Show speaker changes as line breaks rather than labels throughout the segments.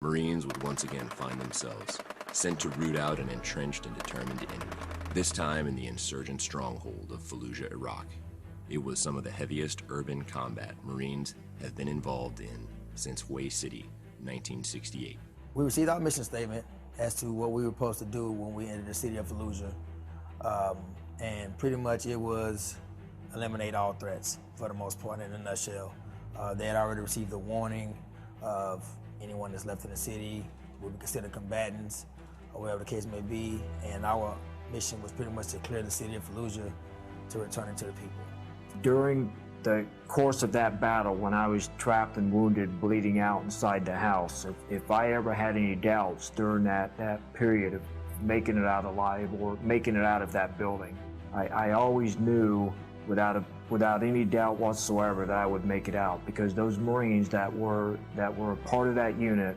Marines would once again find themselves sent to root out an entrenched and determined enemy, this time in the insurgent stronghold of Fallujah, Iraq. It was some of the heaviest urban combat Marines have been involved in since Way City, 1968.
We received our mission statement as to what we were supposed to do when we entered the city of Fallujah. And pretty much it was eliminate all threats for the most part in a nutshell. They had already received a warning of anyone that's left in the city will be considered combatants or whatever the case may be. And our mission was pretty much to clear the city of Fallujah to return it to the people.
During the course of that battle, when I was trapped and wounded, bleeding out inside the house, if I ever had any doubts during that period of making it out alive or making it out of that building, I always knew without any doubt whatsoever that I would make it out, because those Marines that were a part of that unit,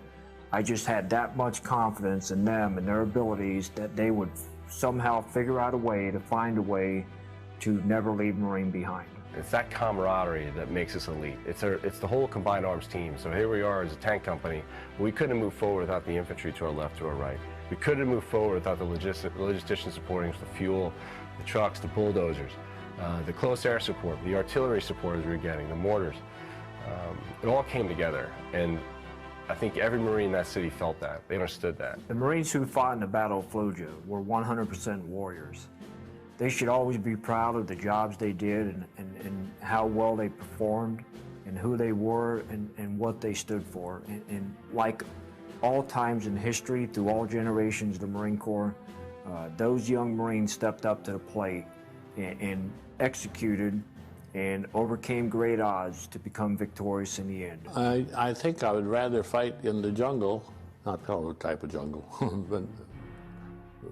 I just had that much confidence in them and their abilities that they would somehow figure out a way to find a way to never leave Marine behind.
It's that camaraderie that makes us elite. It's the whole combined arms team. So here we are as a tank company. We couldn't move forward without the infantry to our left, to our right. We couldn't move forward without the logisticians supporting us, the fuel, the trucks, the bulldozers, the close air support, the artillery support as we were getting, the mortars. It all came together, and I think every Marine in that city felt that. They understood that.
The Marines who fought in the Battle of Fallujah were 100% warriors. They should always be proud of the jobs they did and how well they performed and who they were and what they stood for. And like all times in history, through all generations of the Marine Corps, those young Marines stepped up to the plate and executed and overcame great odds to become victorious in the end.
I think I would rather fight in the jungle, not the type of jungle, but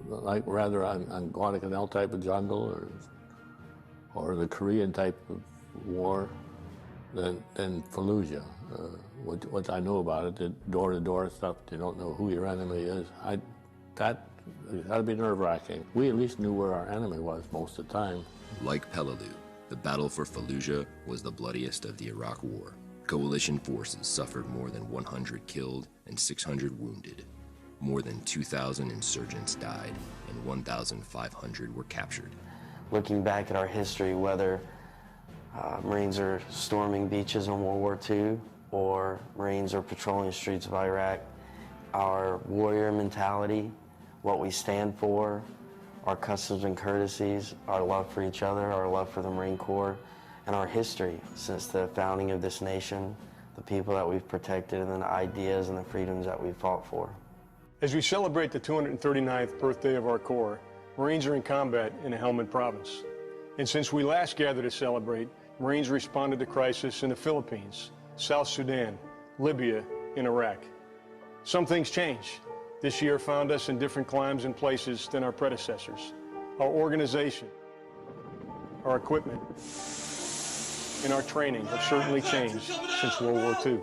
like rather on Guadalcanal type of jungle or the Korean type of war than Fallujah. What I know about it, the door-to-door stuff, you don't know who your enemy is. That'd be nerve-wracking. We at least knew where our enemy was most of the time.
Like Peleliu, the battle for Fallujah was the bloodiest of the Iraq War. Coalition forces suffered more than 100 killed and 600 wounded. More than 2,000 insurgents died and 1,500 were captured.
Looking back at our history, whether Marines are storming beaches in World War II or Marines are patrolling the streets of Iraq, our warrior mentality, what we stand for, our customs and courtesies, our love for each other, our love for the Marine Corps, and our history since the founding of this nation, the people that we've protected, and the ideas and the freedoms that we've fought for.
As we celebrate the 239th birthday of our Corps, Marines are in combat in the Helmand Province. And since we last gathered to celebrate, Marines responded to crisis in the Philippines, South Sudan, Libya, and Iraq. Some things change. This year found us in different climes and places than our predecessors. Our organization, our equipment, and our training have certainly changed since World War II.